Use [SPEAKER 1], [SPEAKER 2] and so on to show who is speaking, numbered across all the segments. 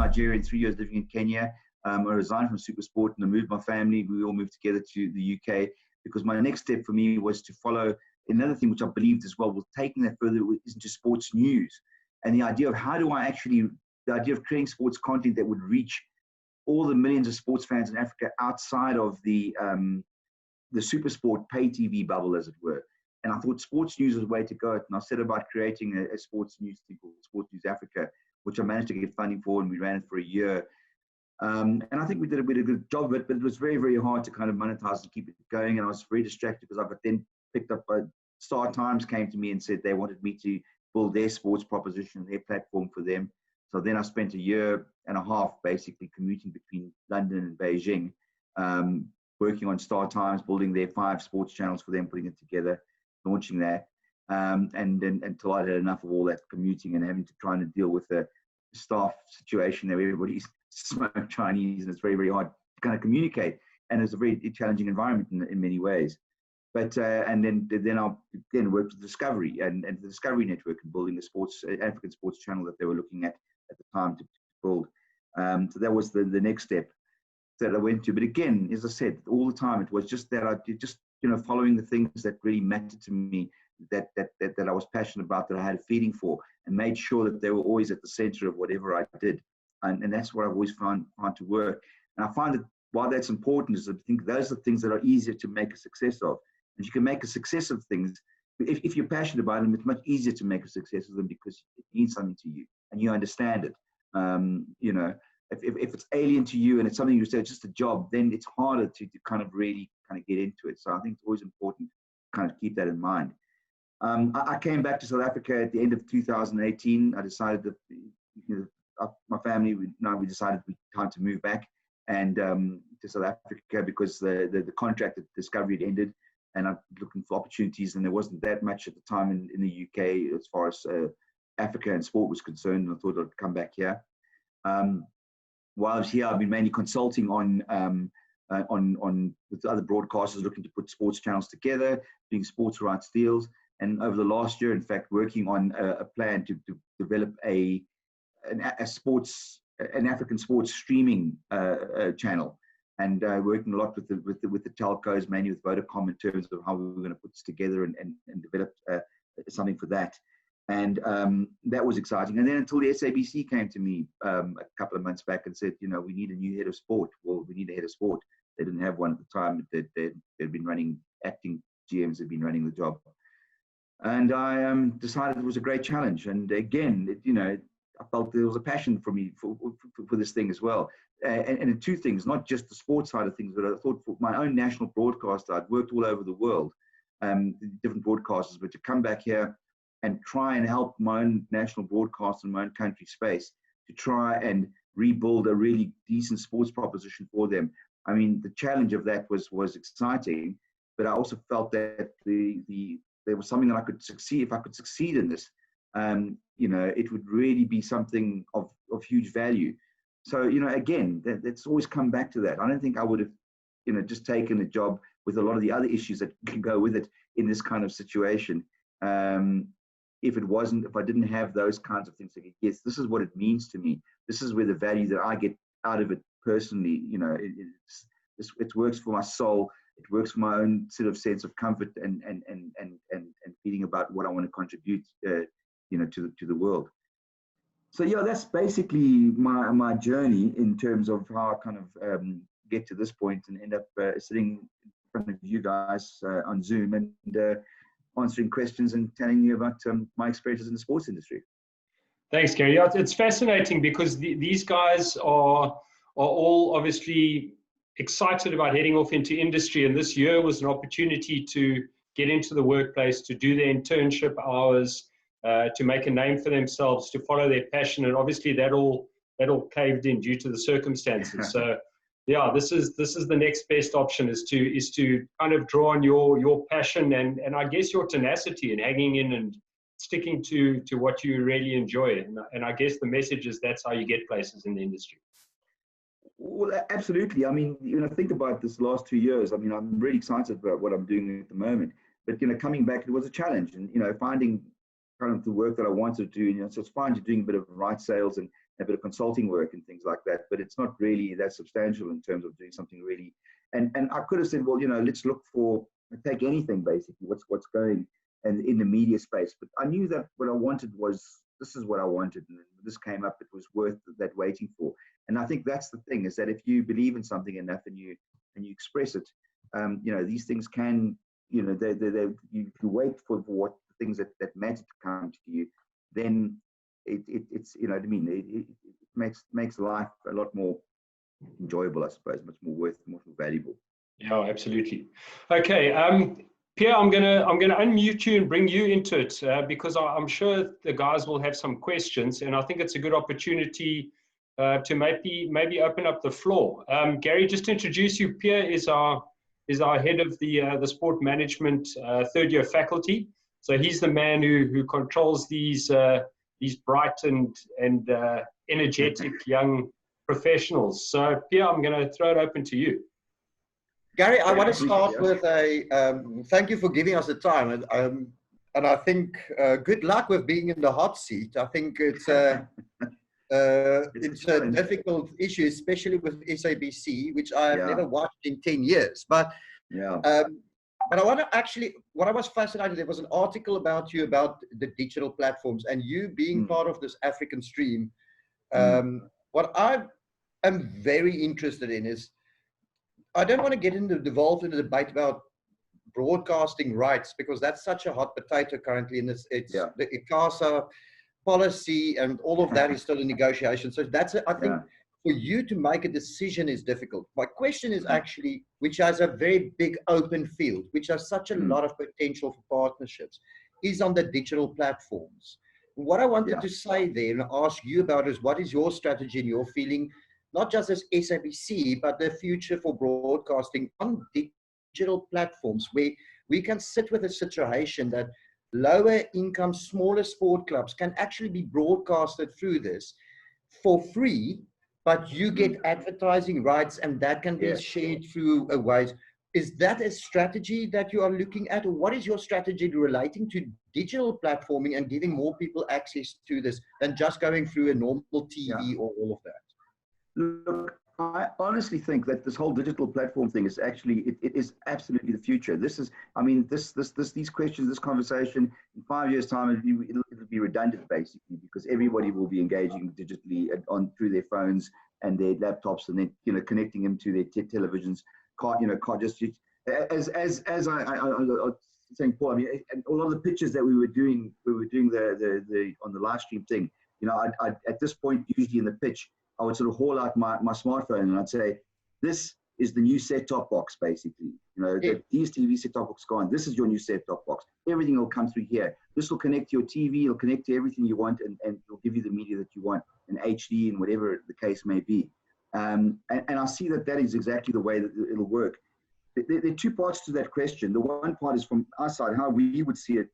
[SPEAKER 1] Nigeria and 3 years living in Kenya. I resigned from Supersport and I moved my family. We all moved together to the UK because my next step for me was to follow another thing which I believed as well, was taking that further into sports news. And the idea of the idea of creating sports content that would reach all the millions of sports fans in Africa outside of the Supersport pay TV bubble, as it were. And I thought sports news was the way to go. And I set about creating a sports news thing called Sports News Africa, which I managed to get funding for, and we ran it for a year. And I think we did a good job of it, but it was very, very hard to kind of monetize and keep it going. And I was very distracted because I got then picked up by Star Times came to me and said they wanted me to build their sports proposition, their platform for them. So then I spent a year and a half basically commuting between London and Beijing, working on Star Times, building their 5 sports channels for them, putting it together, launching that. And then until I had enough of all that commuting and having to try and deal with the staff situation there, everybody's smoke Chinese and it's very, very hard to kind of communicate. And it's a very challenging environment in many ways. But and then I worked with Discovery and the Discovery Network and building the African sports channel that they were looking at the time to build. So that was the next step that I went to. But again, as I said, all the time it was just that I just following the things that really mattered to me, that I was passionate about, that I had a feeling for, and made sure that they were always at the center of whatever I did. And that's what I've always found to work. And I find that why that's important is I think those are the things that are easier to make a success of. And you can make a success of things. If you're passionate about them, it's much easier to make a success of them because it means something to you and you understand it. If it's alien to you and it's something you say, it's just a job, then it's harder to kind of really kind of get into it. So I think it's always important to kind of keep that in mind. I came back to South Africa at the end of 2018. I decided that my family, we decided it was time to move back and to South Africa because the contract at Discovery had ended. And I'm looking for opportunities, and there wasn't that much at the time in the UK as far as Africa and sport was concerned. And I thought I'd come back here. While I was here, I've been mainly consulting on with other broadcasters looking to put sports channels together, doing sports rights deals, and over the last year, in fact, working on a plan to develop an African sports streaming channel. And working a lot with the telcos, mainly with Vodacom, in terms of how we were going to put this together and develop something for that. And that was exciting. And then until the SABC came to me a couple of months back and said, we need a new head of sport. Well, we need a head of sport. They didn't have one at the time. They'd been running, acting GMs had been running the job. And I decided it was a great challenge. And again, I felt there was a passion for me for this thing as well. And two things, not just the sports side of things, but I thought for my own national broadcaster, I'd worked all over the world, different broadcasters, but to come back here and try and help my own national broadcaster in my own country space to try and rebuild a really decent sports proposition for them. I mean, the challenge of that was exciting, but I also felt that there was something that I could succeed. If I could succeed in this, it would really be something of huge value. So, again, that's always come back to that. I don't think I would have, just taken a job with a lot of the other issues that can go with it in this kind of situation. If I didn't have those kinds of things, like, yes, this is what it means to me. This is where the value that I get out of it personally, it works for my soul. It works for my own sort of sense of comfort and feeling about what I want to contribute, to the world. So yeah, that's basically my journey in terms of how I kind of get to this point and end up sitting in front of you guys on Zoom and answering questions and telling you about my experiences in the sports industry.
[SPEAKER 2] Thanks, Gary. Yeah, it's fascinating because these guys are all obviously excited about heading off into industry, and this year was an opportunity to get into the workplace, to do their internship hours, to make a name for themselves, to follow their passion, and obviously that all caved in due to the circumstances. So, yeah, this is the next best option is to kind of draw on your passion and I guess your tenacity and hanging in and sticking to what you really enjoy. And I guess the message is that's how you get places in the industry.
[SPEAKER 1] Well, absolutely. I mean, think about this last 2 years. I mean, I'm really excited about what I'm doing at the moment. But coming back, it was a challenge, and finding kind of the work that I wanted to do. So it's fine to doing a bit of right sales and a bit of consulting work and things like that, but it's not really that substantial in terms of doing something really. And I could have said, well, you know, let's look for, take anything basically, what's going and in the media space. But I knew that what I wanted was, this is what I wanted, and when this came up, it was worth that waiting for. And I think that's the thing, is that if you believe in something enough and you express it, you know, these things can, you know, you wait for what things that matter to come to you, then it's, you know what I mean, it makes life a lot more enjoyable, I suppose, much more valuable.
[SPEAKER 2] Yeah, absolutely. Okay, Pierre, I'm gonna unmute you and bring you into it because I'm sure the guys will have some questions, and I think it's a good opportunity to maybe open up the floor. Gary, just to introduce you, Pierre is our head of the sport management third-year faculty. So he's the man who controls these bright and energetic young professionals. So Pierre, I'm going to throw it open to you.
[SPEAKER 3] Gary, I want to start with thank you for giving us the time, and I think good luck with being in the hot seat. I think it's a difficult issue, especially with SABC, which I've never watched in 10 years. But but I want to actually, what I was fascinated, there was an article about you about the digital platforms and you being part of this African stream. What I am very interested in is, I don't want to get devolved into the debate about broadcasting rights, because that's such a hot potato currently, and it's the ICASA policy and all of that is still in negotiation. So that's, I think, for you to make a decision is difficult. My question is actually, which has a very big open field, which has such a lot of potential for partnerships, is on the digital platforms. What I wanted to say there and ask you about is, what is your strategy and your feeling, not just as SABC, but the future for broadcasting on digital platforms, where we can sit with a situation that lower income, smaller sport clubs can actually be broadcasted through this for free, but you get advertising rights and that can be shared through a ways. Is that a strategy that you are looking at, or what is your strategy relating to digital platforming and giving more people access to this than just going through a normal TV or all of that?
[SPEAKER 1] Look, I honestly think that this whole digital platform thing is actually, it is absolutely the future. This is, I mean, these questions, this conversation, in 5 years' time, it'll be redundant basically, because everybody will be engaging digitally through their phones and their laptops, and then, you know, connecting them to their televisions. As I was saying, Paul, I mean, a lot of the pictures that we were doing the on the live stream thing, you know, I at this point, usually in the pitch, I would sort of haul out my smartphone and I'd say, this is the new set-top box, basically. You know, the DSTV set-top box gone. This is your new set-top box. Everything will come through here. This will connect to your TV. It'll connect to everything you want, and it'll give you the media that you want in HD and whatever the case may be. And I see that is exactly the way that it'll work. There are two parts to that question. The one part is from our side, how we would see it.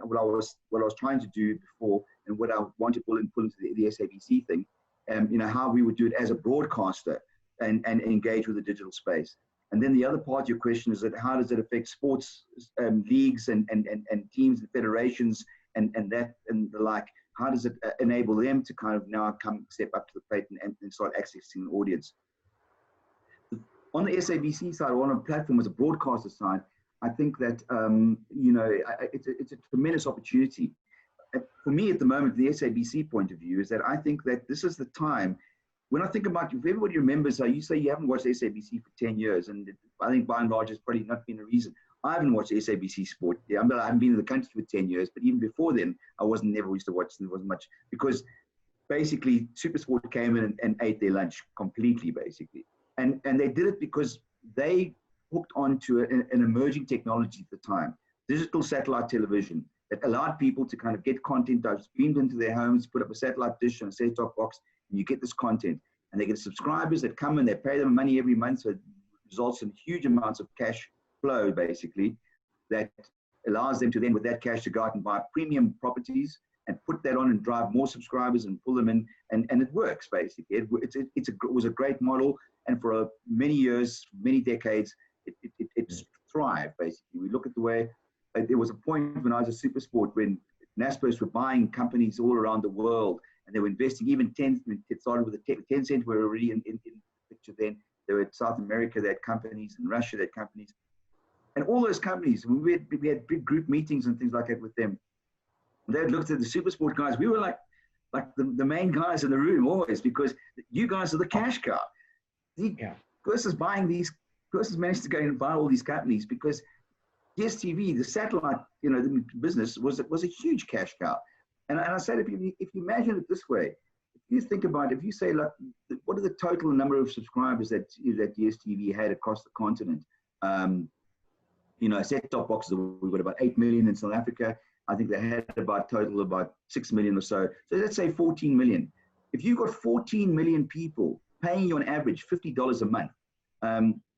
[SPEAKER 1] What I was trying to do before, and what I want to pull into the SABC thing. You know, how we would do it as a broadcaster and engage with the digital space. And then the other part of your question is that how does it affect sports leagues and teams and federations and the like? How does it enable them to kind of now step up to the plate and start accessing an audience? On the SABC side, or on a platform as a broadcaster side, I think that, you know, it's a tremendous opportunity. For me at the moment, the SABC point of view is that I think that this is the time. When I think about, if everybody remembers, you say you haven't watched SABC for 10 years, and I think by and large it's probably not been a reason. I haven't watched SABC Sport. I haven't been in the country for 10 years, but even before then, I never used to watch. There wasn't much, because basically SuperSport came in and ate their lunch completely, basically. And they did it because they hooked onto an emerging technology at the time, digital satellite television, that allowed people to kind of get content streamed into their homes, put up a satellite dish and a set-top box, and you get this content. And they get subscribers that come and they pay them money every month, so it results in huge amounts of cash flow, basically, that allows them to then, with that cash, to go out and buy premium properties and put that on and drive more subscribers and pull them in, and it works, basically. It was a great model, and for many years, many decades, it thrived, basically. We look at the way. There was a point when I was at SuperSport when NASPERS were buying companies all around the world and they were investing. Even it started with the Tencent were already in the picture then. They were in South America, they had companies, in Russia they had companies. And all those companies, we had big group meetings and things like that with them. And they had looked at the SuperSport guys. We were like the main guys in the room always, because you guys are the cash cow. Versus buying these, versus managed to go and buy all these companies, because DSTV, the satellite, the business was a huge cash cow. And I say to people, if you imagine it this way, if you think about it, if you say, like, what are the total number of subscribers that DSTV had across the continent? Set-top boxes, we've got about 8 million in South Africa. I think they had about 6 million or so. So let's say 14 million. If you've got 14 million people paying you on average $50 a month,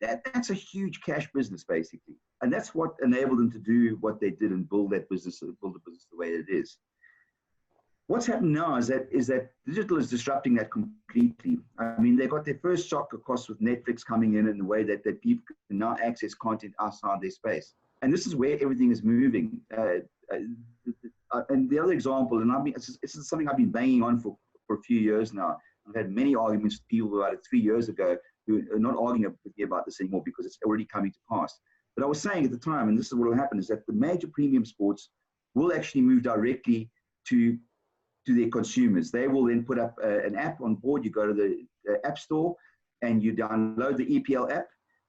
[SPEAKER 1] that's a huge cash business, basically. And that's what enabled them to do what they did and build the business the way it is. What's happened now is that digital is disrupting that completely. I mean, they got their first shock, of course, with Netflix coming in the way that people can now access content outside their space. And this is where everything is moving. And the other example, and this is something I've been banging on for a few years now. I've had many arguments with people about it 3 years ago who are not arguing with me about this anymore because it's already coming to pass. But I was saying at the time, and this is what will happen, is that the major premium sports will actually move directly to their consumers. They will then put up an app on board. You go to the App Store and you download the EPL app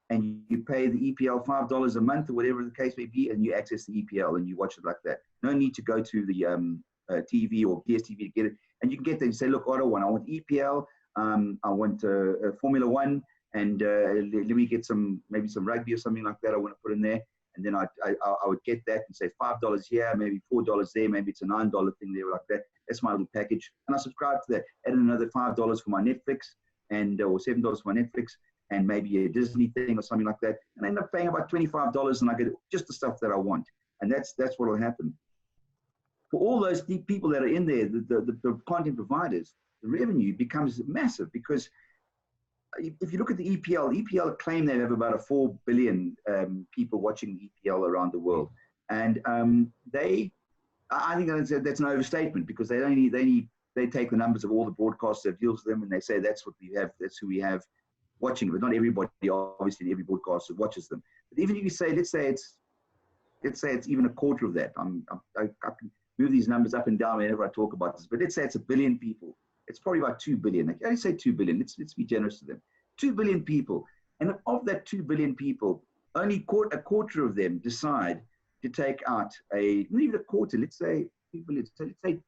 [SPEAKER 1] and you pay the EPL $5 a month or whatever the case may be, and you access the EPL and you watch it like that. No need to go to the TV or DSTV to get it. And you can get there and say, look, I want EPL, I want Formula One, and let me get maybe some rugby or something like that I want to put in there. And then I would get that and say $5 here, maybe $4 there, maybe it's a $9 thing there like that. That's my little package. And I subscribe to that. Add another $5 for my Netflix or $7 for my Netflix and maybe a Disney thing or something like that. And I end up paying about $25 and I get just the stuff that I want. And that's what will happen. For all those people that are in there, the content providers, the revenue becomes massive because if you look at the EPL claim they have about 4 billion people watching the EPL around the world. And I think that's an overstatement because they take the numbers of all the broadcasters that deals with them and they say that's what we have, that's who we have watching. But not everybody, obviously, every broadcaster watches them. But even if you say, let's say it's even a quarter of that. I can move these numbers up and down whenever I talk about this. But let's say it's 1 billion people. It's probably about 2 billion. I say 2 billion. Let's be generous to them. 2 billion people. And of that 2 billion people, only a quarter of them decide to take out not even a quarter, let's say 2 billion. So let's say,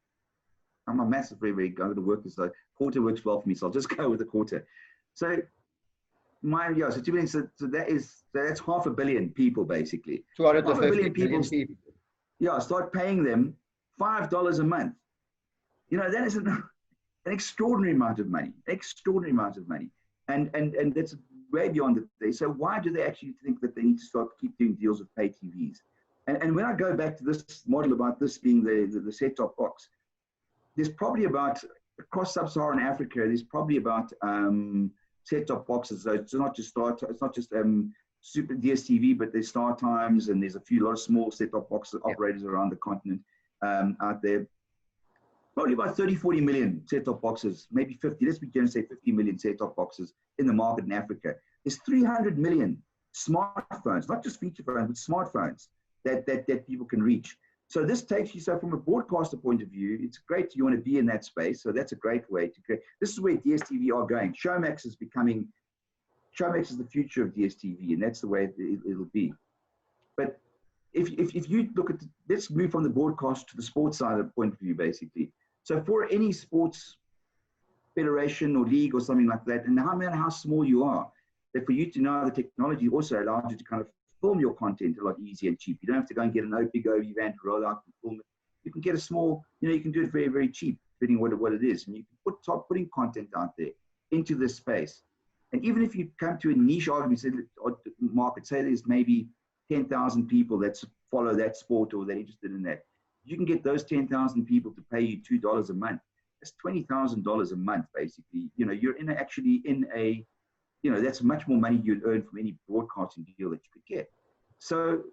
[SPEAKER 1] I'm a massive, very going to work this, so quarter works well for me, so I'll just go with a quarter. So so 2 billion, so that's 500 million people basically.
[SPEAKER 3] 250
[SPEAKER 1] million people. Yeah, start paying them $5 a month. That is an extraordinary amount of money, and that's way beyond the day. So why do they actually think that they need to keep doing deals with pay TVs? And when I go back to this model about this being the set-top box, there's probably about, across sub-Saharan Africa, there's probably about set-top boxes. So it's not just Super DSTV, but there's Star Times, and there's a lot of small set-top box operators around the continent out there. Probably about 30, 40 million set-top boxes, maybe 50, let's be generous, say 50 million set-top boxes in the market in Africa. There's 300 million smartphones, not just feature phones, but smartphones that people can reach. So this takes you, so from a broadcaster point of view, it's great you want to be in that space. So that's a great way to create. This is where DSTV are going. Showmax is the future of DSTV, and that's the way it'll be. But if you look at, let's move from the broadcast to the sports side of the point of view, basically. So for any sports federation or league or something like that, and no matter how small you are, that for you to know the technology also allows you to kind of film your content a lot easier and cheap. You don't have to go and get an big OV van to roll out and film it. You can get a small, you can do it very, very cheap, depending what it is. And you can start putting content out there into this space. And even if you come to a niche argument, market, say there's maybe 10,000 people that follow that sport or they're interested in that, you can get those 10,000 people to pay you $2 a month. That's $20,000 a month, basically. You're actually in a, that's much more money you'd earn from any broadcasting deal that you could get. So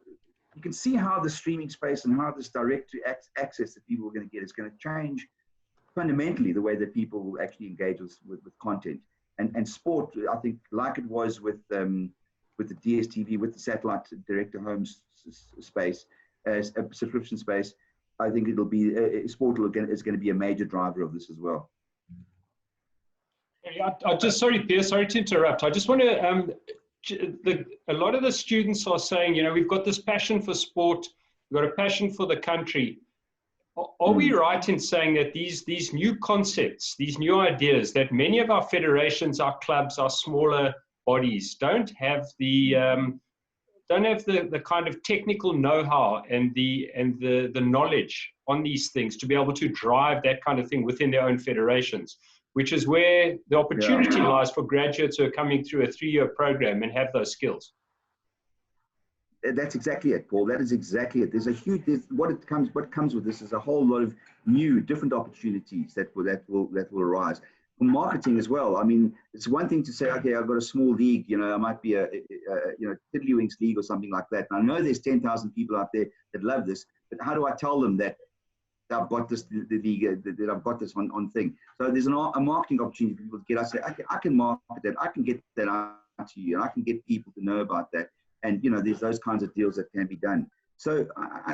[SPEAKER 1] you can see how the streaming space and how this direct to access that people are going to get is going to change fundamentally the way that people actually engage with content. And sport, I think, like it was with the DSTV, with the satellite direct-to-home space, a subscription space, I think it'll be, sport is going to be a major driver of this as well.
[SPEAKER 2] I just, sorry, Pierre, sorry to interrupt. I just want to, a lot of the students are saying, you know, we've got this passion for sport, we've got a passion for the country. Are we right in saying that these new concepts, these new ideas that many of our federations, our clubs, our smaller bodies don't have the kind of technical know-how and the knowledge on these things to be able to drive that kind of thing within their own federations, which is where the opportunity lies for graduates who are coming through a 3-year program and have those skills?
[SPEAKER 1] That's exactly it, Paul. That is exactly it. There's a huge, what comes with this is a whole lot of new, different opportunities that will arise. For marketing as well. I mean, it's one thing to say, okay, I've got a small league, you know, I might be a Tiddlywinks league or something like that. And I know there's 10,000 people out there that love this, but how do I tell them that I've got this, the league, that I've got this on thing? So there's a marketing opportunity for people to get. I say, okay, I can market that, I can get that out to you, and I can get people to know about that. And, you know, there's those kinds of deals that can be done. So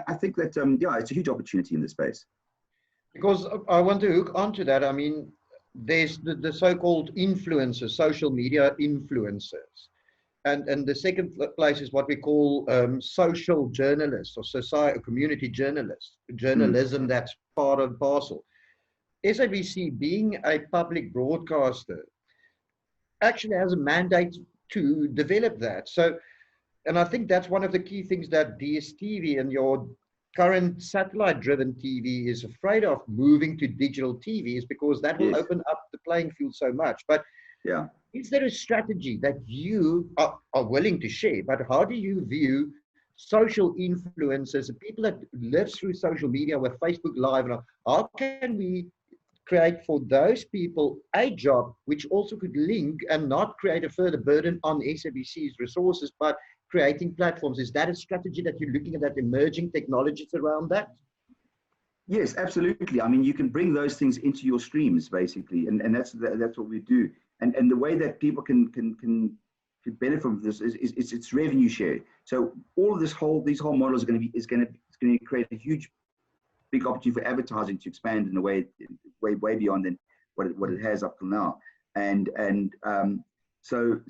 [SPEAKER 1] I think that, yeah, it's a huge opportunity in this space.
[SPEAKER 3] Because I want to hook onto that. I mean, there's the so-called influencers, social media influencers. And the second place is what we call social journalists or society, community journalists, journalism that's part and parcel. SABC, being a public broadcaster, actually has a mandate to develop that. So, and I think that's one of the key things that DSTV and your current satellite-driven TV is afraid of moving to digital TV, is because that will open up the playing field so much. But
[SPEAKER 1] yeah,
[SPEAKER 3] is there a strategy that you are willing to share? But how do you view social influencers, the people that live through social media with Facebook Live? And how can we create for those people a job which also could link and not create a further burden on SABC's resources, but creating platforms? Is that a strategy that you're looking at, that emerging technologies around that?
[SPEAKER 1] Yes, absolutely. I mean, you can bring those things into your streams, basically, and that's what we do. And the way that people can benefit from this is it's revenue share. So all of these whole models are going to create a huge, big opportunity for advertising to expand in a way way beyond than what it has up till now. So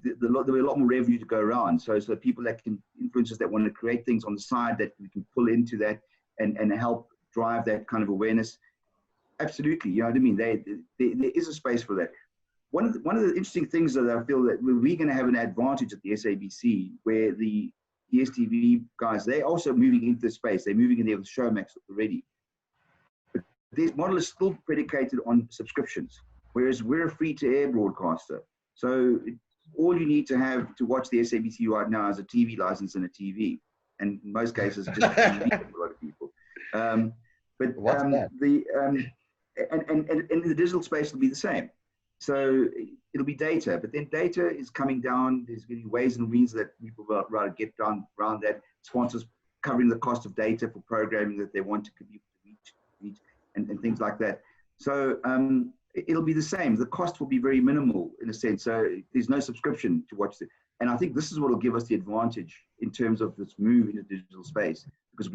[SPEAKER 1] there'll be a lot more revenue to go around. So people that can, influencers that want to create things on the side, that we can pull into that and help drive that kind of awareness. Absolutely, you know what I mean? There is a space for that. One of the interesting things that I feel that we're going to have an advantage at the SABC, where the DSTV guys, they're also moving into the space. They're moving in there with Showmax already. But this model is still predicated on subscriptions, whereas we're a free-to-air broadcaster. So all you need to have to watch the SABC right now is a TV license and a TV, and in most cases just a TV for a lot of people. And the digital space will be the same. So it'll be data, but then data is coming down. There's going to be ways and means that people will rather get around that. Sponsors covering the cost of data for programming that they want to reach and things like that. So it'll be the same. The cost will be very minimal in a sense. So there's no subscription to watch it. And I think this is what will give us the advantage in terms of this move into digital space, because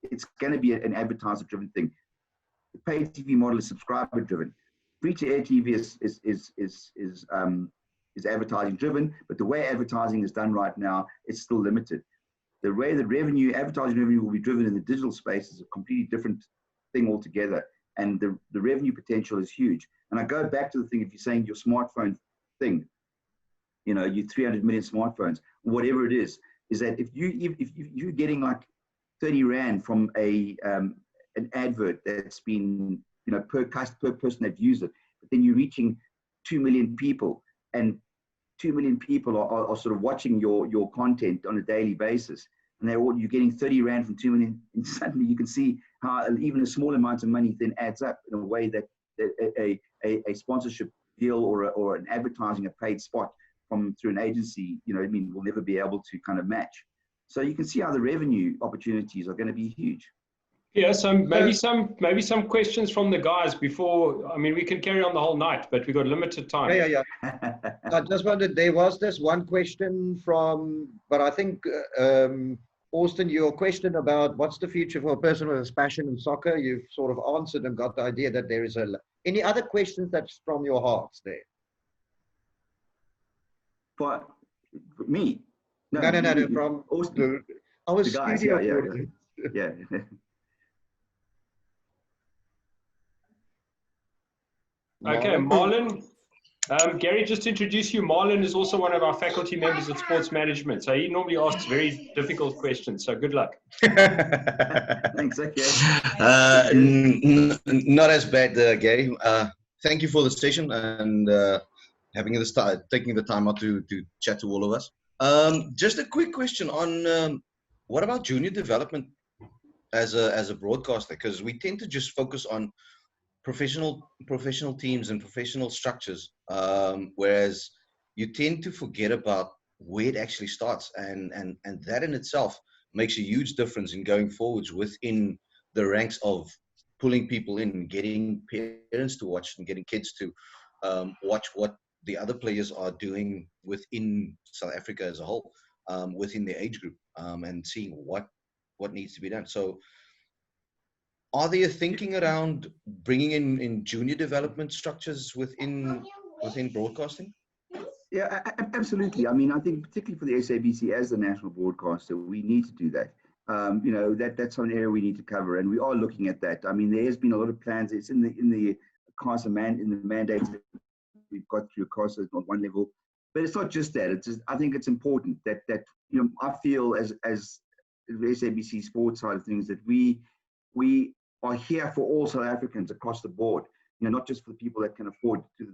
[SPEAKER 1] it's going to be an advertiser-driven thing. The pay TV model is subscriber-driven. Free-to-air TV is advertising-driven, but the way advertising is done right now, it's still limited. The way the advertising revenue will be driven in the digital space is a completely different thing altogether. And the revenue potential is huge. And I go back to the thing, if you're saying your smartphone thing, you know, you 300 million smartphones, whatever it is that if you're getting like 30 Rand from an advert that's been, you know, per person that used it, but then you're reaching 2 million people, and 2 million people are sort of watching your content on a daily basis, and you're getting 30 Rand from 2 million, and suddenly you can see how even a small amount of money then adds up in a way that a sponsorship deal or an advertising, a paid spot through an agency, you know, I mean, will never be able to kind of match. So you can see how the revenue opportunities are going to be huge.
[SPEAKER 2] Yeah, maybe some questions from the guys before. I mean, we can carry on the whole night, but we've got limited time.
[SPEAKER 3] Yeah. I just wondered, there was this one question from, but I think, Austin, your question about what's the future for a person with a passion in soccer, you've sort of answered and got the idea that there is any other questions that's from your hearts there?
[SPEAKER 1] For me?
[SPEAKER 3] No, from
[SPEAKER 1] Austin.
[SPEAKER 3] Our
[SPEAKER 1] the guys,
[SPEAKER 3] studio.
[SPEAKER 1] Yeah.
[SPEAKER 2] Okay, Marlon. Gary, just to introduce you, Marlon is also one of our faculty members at Sports Management. So he normally asks very difficult questions. So good luck.
[SPEAKER 1] Thanks, okay.
[SPEAKER 4] Not as bad, Gary. Thank you for the session and taking the time out to chat to all of us. Just a quick question on what about junior development as a broadcaster? Because we tend to just focus on professional teams and professional structures, whereas you tend to forget about where it actually starts, and that in itself makes a huge difference in going forwards within the ranks of pulling people in, getting parents to watch and getting kids to watch what the other players are doing within South Africa as a whole, within their age group, and seeing what needs to be done. So are there thinking around bringing in junior development structures within broadcasting?
[SPEAKER 1] Yeah, absolutely. I mean, I think particularly for the SABC as the national broadcaster, we need to do that. You know, that's an area we need to cover, and we are looking at that. I mean, there has been a lot of plans. It's in the CASA mandates that we've got through CASA on one level, but it's not just that. It's just, I think it's important that you know, I feel as the SABC sports side of things that we are here for all South Africans across the board. You know, not just for the people that can afford to.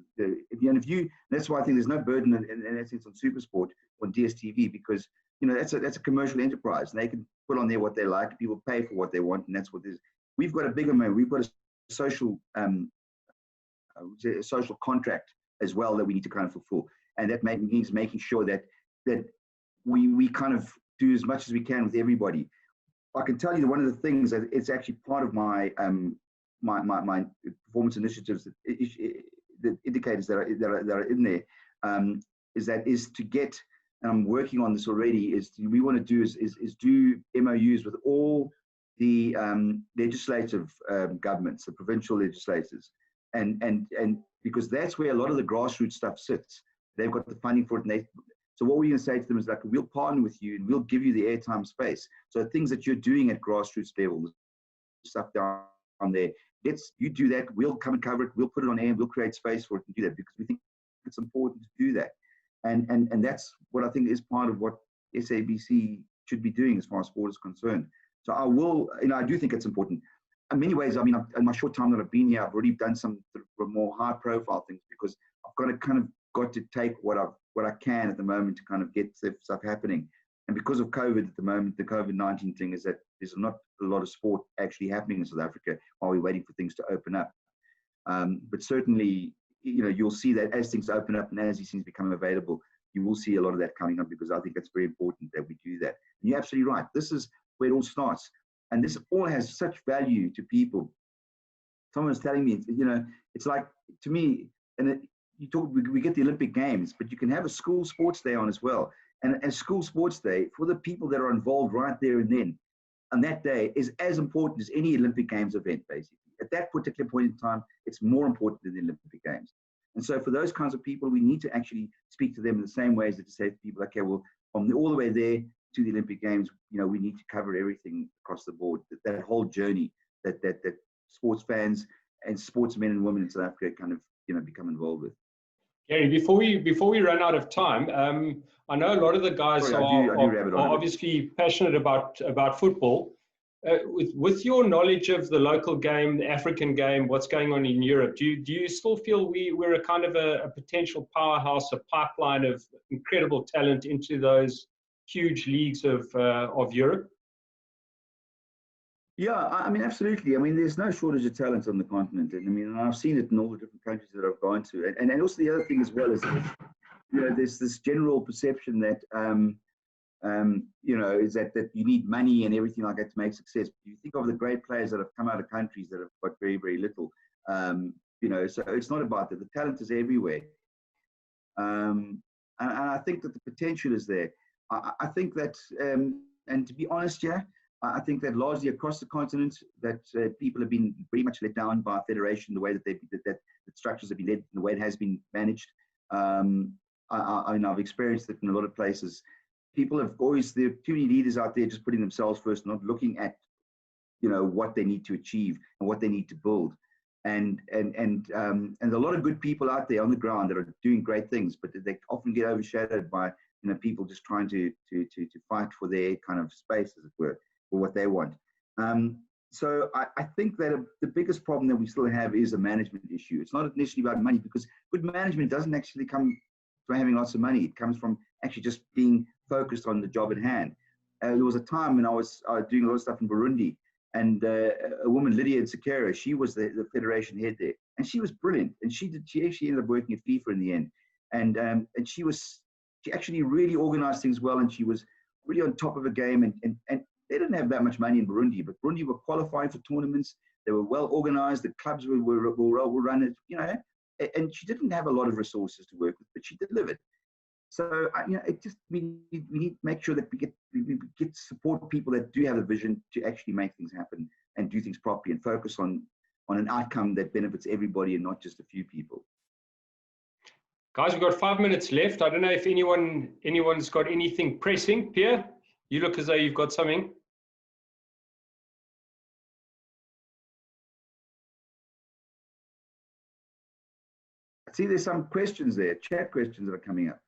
[SPEAKER 1] That's why I think there's no burden in that sense on SuperSport or DSTV, because you know that's a commercial enterprise, and they can put on there what they like. People pay for what they want, and that's what it is. We've got a bigger moment. We've got a social contract as well that we need to kind of fulfill, and that means making sure that we kind of do as much as we can with everybody. I can tell you that one of the things that it's actually part of my my performance initiatives, the indicators that are in there, is to get, and I'm working on this already, we want to do is do MOUs with all the legislative governments, the provincial legislators, and because that's where a lot of the grassroots stuff sits. They've got the funding for it, and so what we're going to say to them is like, we'll partner with you and we'll give you the airtime space. So things that you're doing at grassroots level, stuff down there, you do that, we'll come and cover it, we'll put it on air, and we'll create space for it and do that, because we think it's important to do that. And that's what I think is part of what SABC should be doing as far as sport is concerned. So I do think it's important. In many ways, I mean, in my short time that I've been here, I've already done some more high profile things, because I've got to take what I can at the moment to kind of get stuff happening. And because of COVID at the moment, the COVID-19 thing is that there's not a lot of sport actually happening in South Africa while we're waiting for things to open up. But certainly, you know, you'll see that as things open up and as these things become available, you will see a lot of that coming up, because I think it's very important that we do that. And you're absolutely right. This is where it all starts. And this all has such value to people. Someone was telling me, you know, it's like, to me, and we get the Olympic Games, but you can have a school sports day on as well. And a school sports day for the people that are involved right there and then, on that day, is as important as any Olympic Games event, basically. At that particular point in time, it's more important than the Olympic Games. And so for those kinds of people, we need to actually speak to them in the same ways that to say to people, okay, well, from all the way there to the Olympic Games, you know, we need to cover everything across the board, that whole journey that sports fans and sportsmen and women in South Africa kind of, you know, become involved with.
[SPEAKER 2] Gary, before we run out of time, I know a lot of the guys are obviously passionate about football. With your knowledge of the local game, the African game, what's going on in Europe, do you still feel we're a kind of a potential powerhouse, a pipeline of incredible talent into those huge leagues of Europe?
[SPEAKER 1] Yeah, I mean, absolutely. I mean, there's no shortage of talent on the continent. And I mean, I've seen it in all the different countries that I've gone to. And also the other thing as well is, you know, there's this general perception that you know, is that you need money and everything like that to make success. You think of the great players that have come out of countries that have got very, very little. You know, so it's not about that. The talent is everywhere. And I think that the potential is there. I think that, and to be honest, yeah, I think that largely across the continent that people have been pretty much let down by federation, the way that that structures have been led, the way it has been managed. I've experienced it in a lot of places. People have always, there are too many leaders out there just putting themselves first, not looking at, you know, what they need to achieve and what they need to build. And a lot of good people out there on the ground that are doing great things, but they often get overshadowed by, you know, people just trying to fight for their kind of space, as it were, for what they want. So I think that the biggest problem that we still have is a management issue. It's not initially about money, because good management doesn't actually come from having lots of money. It comes from actually just being focused on the job at hand. There was a time when I was doing a lot of stuff in Burundi, and a woman, Lydia Nsekera, she was the federation head there, and she was brilliant. And she actually ended up working at FIFA in the end, and she actually really organized things well, and she was really on top of the game. And they didn't have that much money in Burundi, but Burundi were qualifying for tournaments. They were well organized. The clubs were run it, you know, and she didn't have a lot of resources to work with, but she delivered. So, you know, it just, we need to make sure that we get support people that do have a vision to actually make things happen and do things properly and focus on an outcome that benefits everybody and not just a few people.
[SPEAKER 2] Guys, we've got 5 minutes left. I don't know if anyone's got anything pressing. Pierre, you look as though you've got something.
[SPEAKER 1] I see there's some questions there, chat questions that are coming up.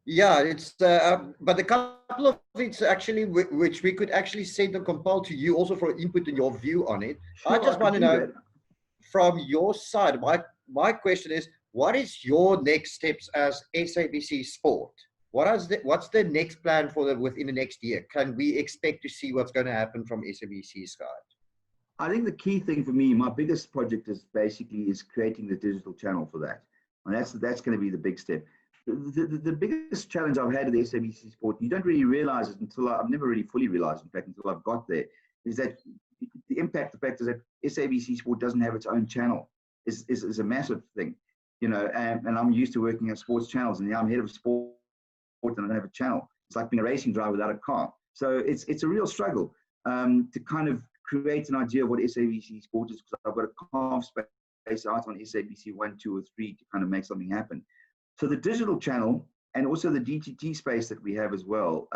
[SPEAKER 3] Yeah, it's but a couple of things actually which we could actually send and compile to you also for input and your view on it. Sure, I just want to know from your side, my question is, what is your next steps as SABC Sport? What's the next plan for within the next year? Can we expect to see what's going to happen from SABC's side?
[SPEAKER 1] I think the key thing for me, my biggest project is creating the digital channel for that. And that's going to be the big step. The biggest challenge I've had at the SABC Sport, you don't really realize it until I've never really fully realized, in fact, until I've got there, is that the fact is that SABC Sport doesn't have its own channel is a massive thing, you know, and I'm used to working at sports channels, and now I'm head of sport and I don't have a channel. It's like being a racing driver without a car. So it's a real struggle to kind of create an idea of what SABC Sport is, because I've got to carve space out on SABC 1, 2, or 3 to kind of make something happen. So the digital channel and also the DTT space that we have as well,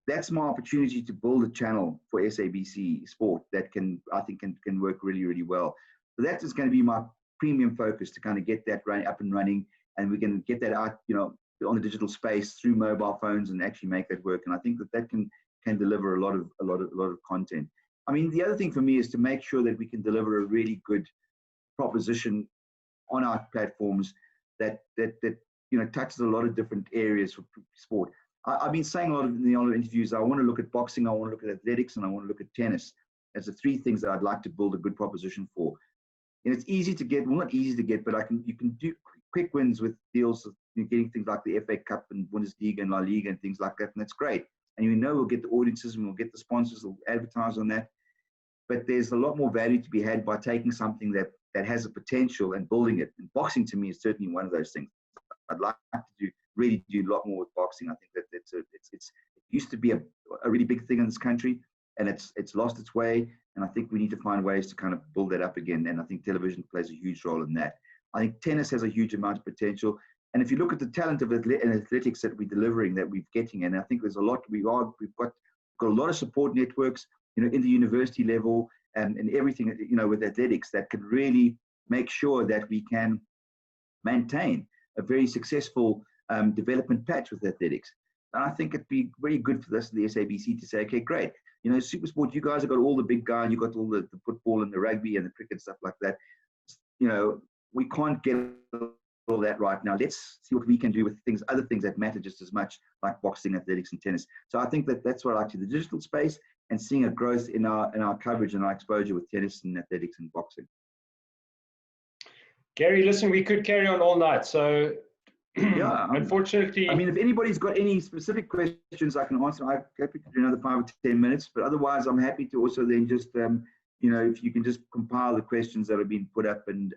[SPEAKER 1] that's my opportunity to build a channel for SABC Sport that I think can work really, really well. So that is going to be my premium focus, to kind of get that up and running, and we can get that out, you know, on the digital space through mobile phones and actually make that work. And I think that can deliver a lot of content. I mean, the other thing for me is to make sure that we can deliver a really good proposition on our platforms that you know, touches a lot of different areas for sport. I've been saying in a lot of interviews, I want to look at boxing, I want to look at athletics, and I want to look at tennis as the 3 things that I'd like to build a good proposition for. And it's easy to get, well, not easy to get, but you can do quick wins with deals of getting things like the FA Cup and Bundesliga and La Liga and things like that, and that's great. And you know, we'll get the audiences and we'll get the sponsors, we'll advertise on that. But there's a lot more value to be had by taking something that has a potential and building it. And boxing to me is certainly one of those things. I'd like to really do a lot more with boxing. I think that it used to be a really big thing in this country, and it's lost its way. And I think we need to find ways to kind of build that up again. And I think television plays a huge role in that. I think tennis has a huge amount of potential. And if you look at the talent of athletics that we're delivering, that we're getting, and I think there's a lot, we've got a lot of support networks, you know, in the university level and everything, you know, with athletics that can really make sure that we can maintain a very successful development patch with athletics. And I think it'd be very good for this, the SABC, to say, okay, great. You know, Supersport, you guys have got all the big guys, you've got all the football and the rugby and the cricket, stuff like that. You know, we can't get all that right now. Let's see what we can do with other things that matter just as much, like boxing, athletics, and tennis. So I think that's what I like to do, the digital space, and seeing a growth in our coverage and our exposure with tennis and athletics and boxing.
[SPEAKER 2] Gary, listen, we could carry on all night. So
[SPEAKER 1] Yeah,
[SPEAKER 2] unfortunately,
[SPEAKER 1] I mean, if anybody's got any specific questions I can answer, I'm happy to do another 5 or 10 minutes. But otherwise, I'm happy to also then just, you know, if you can just compile the questions that have been put up, and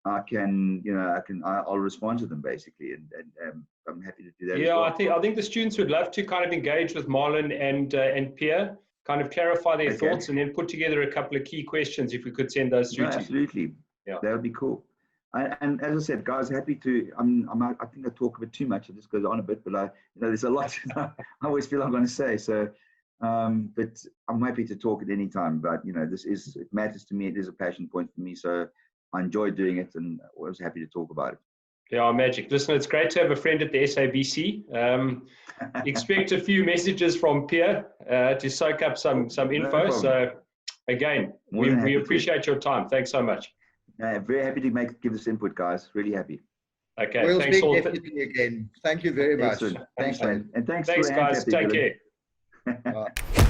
[SPEAKER 1] I can, you know, I'll respond to them basically, and I'm happy to do that.
[SPEAKER 2] Yeah,
[SPEAKER 1] as well.
[SPEAKER 2] I think the students would love to kind of engage with Marlon and Pierre, kind of clarify their thoughts, and then put together a couple of key questions if we could send those through to you.
[SPEAKER 1] Absolutely. Yeah, that would be cool. And as I said, guys, happy to. I think I talk a bit too much. It just goes on a bit, but you know, there's a lot I always feel I'm going to say. So, but I'm happy to talk at any time. But you know, it matters to me. It is a passion point for me. So I enjoy doing it, and I was happy to talk about it.
[SPEAKER 2] Yeah, magic. Listen, it's great to have a friend at the SABC. Expect a few messages from Pierre to soak up some info. So again, we appreciate your time. Thanks so much.
[SPEAKER 1] Very happy to give this input, guys. Really happy.
[SPEAKER 3] Okay. We'll speak definitely again. Thank you very much.
[SPEAKER 1] Thanks, man. And thanks
[SPEAKER 2] guys. Take care.